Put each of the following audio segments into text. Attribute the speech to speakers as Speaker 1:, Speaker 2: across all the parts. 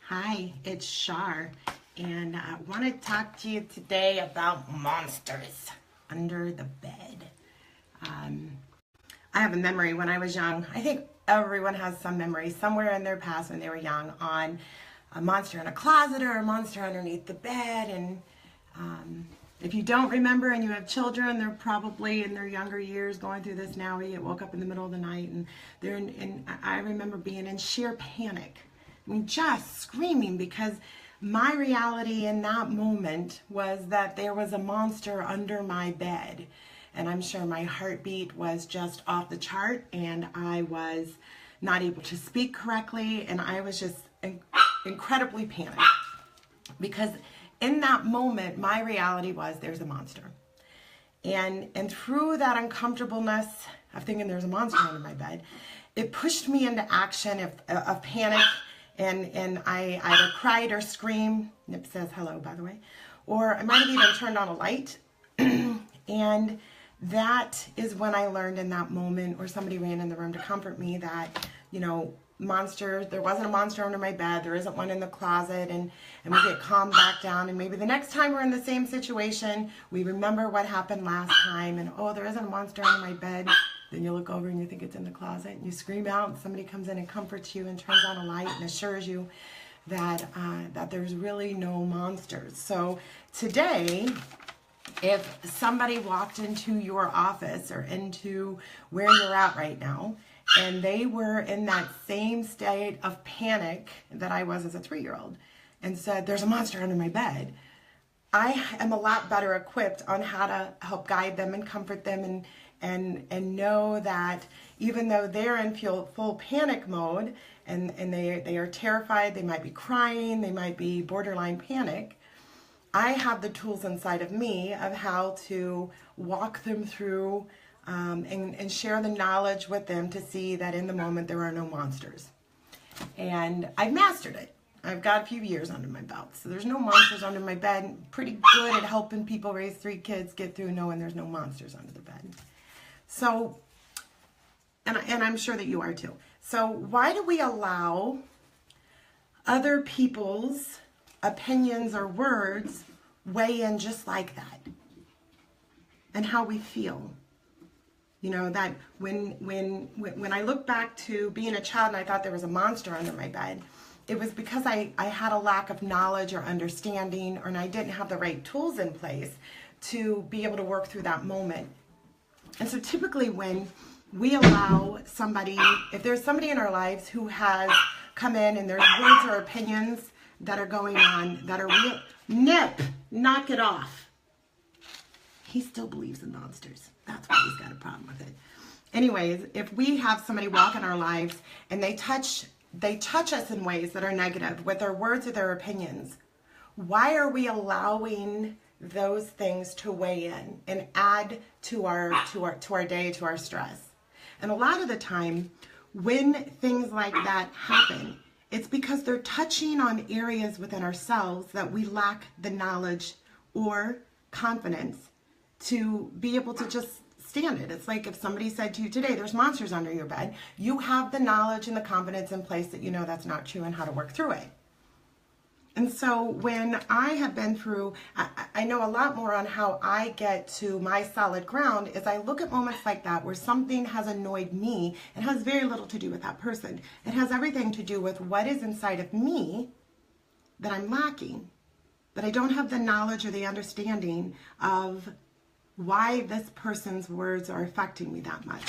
Speaker 1: Hi, it's Char, and I want to talk to you today about monsters under the bed. I have a memory when I was young. I think everyone has some memory somewhere in their past when they were young on a monster in a closet or a monster underneath the bed. And if you don't remember and you have children, they're probably in their younger years going through this now. You get woke up in the middle of the night and I remember being in sheer panic. I mean, just screaming because my reality in that moment was that there was a monster under my bed. And I'm sure my heartbeat was just off the chart and I was not able to speak correctly. And I was just incredibly panicked because in that moment, my reality was there's a monster. And through that uncomfortableness of thinking there's a monster under my bed, it pushed me into action of panic. And I either cried or screamed. Nip says hello, by the way. Or I might have even turned on a light. And that is when I learned in that moment, or somebody ran in the room to comfort me, that, you know, there wasn't a monster under my bed. There isn't one in the closet. And we get calmed back down. And maybe the next time we're in the same situation, we remember what happened last time. And, oh, there isn't a monster under my bed. Then you look over and you think it's in the closet and you scream out and somebody comes in and comforts you and turns on a light and assures you that there's really no monsters. So today, if somebody walked into your office or into where you're at right now and they were in that same state of panic that I was as a 3-year-old and said, there's a monster under my bed, I am a lot better equipped on how to help guide them and comfort them and know that even though they're in full panic mode and they are terrified, they might be crying, they might be borderline panic, I have the tools inside of me of how to walk them through and share the knowledge with them to see that in the moment there are no monsters. And I've mastered it. I've got a few years under my belt. So there's no monsters under my bed. I'm pretty good at helping people raise 3 kids get through knowing there's no monsters under the bed. So, and I'm sure that you are too. So why do we allow other people's opinions or words weigh in just like that? And how we feel. You know, that when I look back to being a child and I thought there was a monster under my bed, it was because I had a lack of knowledge or understanding, and I didn't have the right tools in place to be able to work through that moment. And so typically when we allow somebody, if there's somebody in our lives who has come in and there's words or opinions that are going on that are real, Nip, knock it off. He still believes in monsters. That's why he's got a problem with it. Anyways, if we have somebody walk in our lives and they touch us in ways that are negative with their words or their opinions, why are we allowing those things to weigh in and add to our day, to our stress? And a lot of the time when things like that happen, it's because they're touching on areas within ourselves that we lack the knowledge or confidence to be able to just stand it. It's like if somebody said to you today, there's monsters under your bed, you have the knowledge and the confidence in place that you know that's not true and how to work through it. And so when I have been through, I know a lot more on how I get to my solid ground is I look at moments like that where something has annoyed me. It has very little to do with that person. It has everything to do with what is inside of me that I'm lacking, that I don't have the knowledge or the understanding of why this person's words are affecting me that much.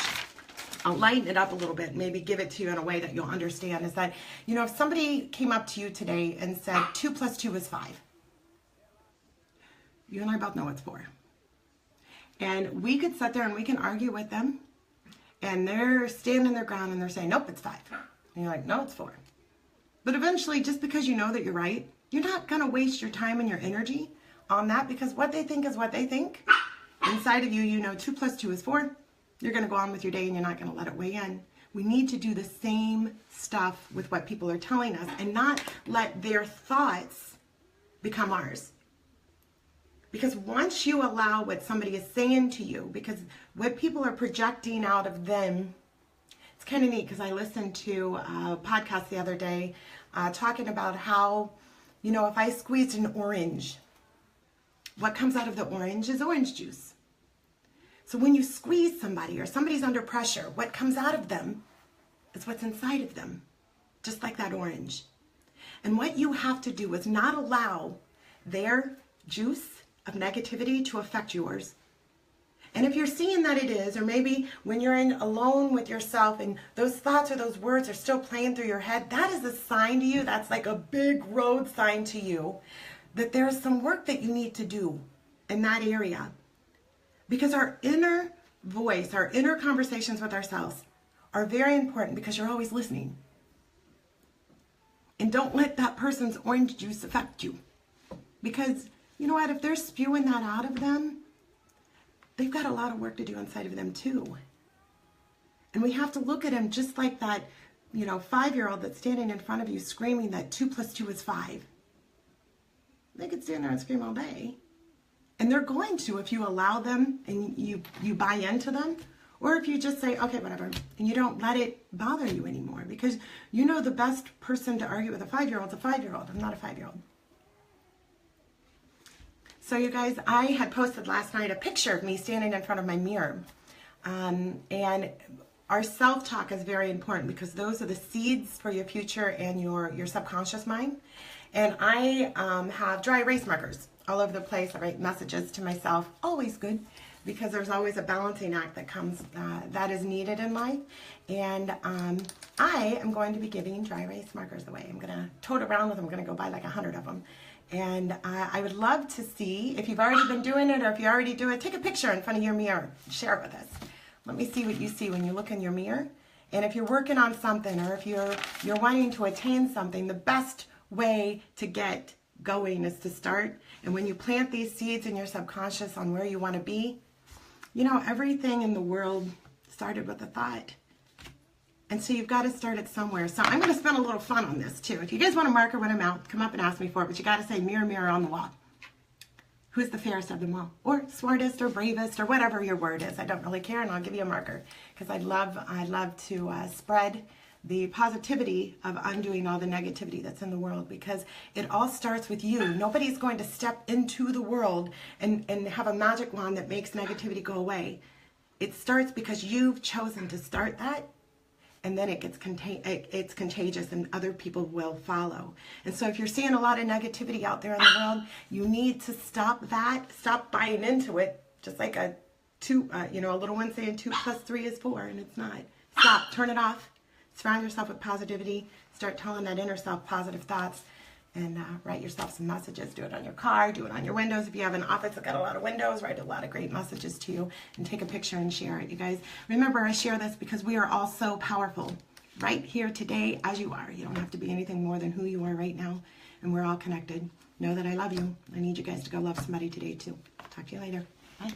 Speaker 1: I'll lighten it up a little bit, maybe give it to you in a way that you'll understand, is that, you know, if somebody came up to you today and said 2 + 2 is 5, you and I both know it's 4. And we could sit there and we can argue with them, and they're standing their ground and they're saying, nope, it's 5. And you're like, no, it's 4. But eventually, just because you know that you're right, you're not going to waste your time and your energy on that, because what they think is what they think. Inside of you, you know 2 + 2 is 4. You're going to go on with your day and you're not going to let it weigh in. We need to do the same stuff with what people are telling us and not let their thoughts become ours. Because once you allow what somebody is saying to you, because what people are projecting out of them, it's kind of neat because I listened to a podcast the other day talking about how, you know, if I squeezed an orange, what comes out of the orange is orange juice. So when you squeeze somebody or somebody's under pressure, what comes out of them is what's inside of them, just like that orange. And what you have to do is not allow their juice of negativity to affect yours. And if you're seeing that it is, or maybe when you're alone with yourself and those thoughts or those words are still playing through your head, that is a sign to you, that's like a big road sign to you, that there's some work that you need to do in that area. Because our inner voice, our inner conversations with ourselves are very important because you're always listening. And don't let that person's orange juice affect you. Because, you know what, if they're spewing that out of them, they've got a lot of work to do inside of them too. And we have to look at them just like that, you know, 5-year-old that's standing in front of you screaming that 2 + 2 is 5. They could stand there and scream all day. And they're going to if you allow them and you buy into them, or if you just say, okay, whatever, and you don't let it bother you anymore, because you know the best person to argue with a 5-year-old is a 5-year-old. I'm not a 5-year-old. So you guys, I had posted last night a picture of me standing in front of my mirror. And our self-talk is very important because those are the seeds for your future and your subconscious mind. And I have dry erase markers all over the place. I write messages to myself, always good, because there's always a balancing act that comes, that is needed in life. And I am going to be giving dry erase markers away. I'm going to tote around with them. I'm going to go buy like 100 of them. And I would love to see, if you've already been doing it or if you already do it, take a picture in front of your mirror. Share it with us. Let me see what you see when you look in your mirror. And if you're working on something or if you're wanting to attain something, the best way to get going is to start. And when you plant these seeds in your subconscious on where you want to be, you know, everything in the world started with a thought. And so you've got to start it somewhere. So I'm going to spend a little fun on this too. If you guys want a marker when I'm out, come up and ask me for it. But you got to say, mirror, mirror on the wall, who's the fairest of them all? Or smartest or bravest or whatever your word is. I don't really care, and I'll give you a marker. Because I love to spread the positivity of undoing all the negativity that's in the world, because it all starts with you. Nobody's going to step into the world and have a magic wand that makes negativity go away. It starts because you've chosen to start that, and then it's contagious and other people will follow. And so if you're seeing a lot of negativity out there in the world, you need to stop that, stop buying into it, just like a little one saying 2 + 3 is 4, and it's not. Stop, turn it off. Surround yourself with positivity. Start telling that inner self positive thoughts, and write yourself some messages. Do it on your car, do it on your windows. If you have an office that's got a lot of windows, write a lot of great messages to you and take a picture and share it. You guys, remember, I share this because we are all so powerful right here today as you are. You don't have to be anything more than who you are right now, and we're all connected. Know that I love you. I need you guys to go love somebody today too. Talk to you later. Bye.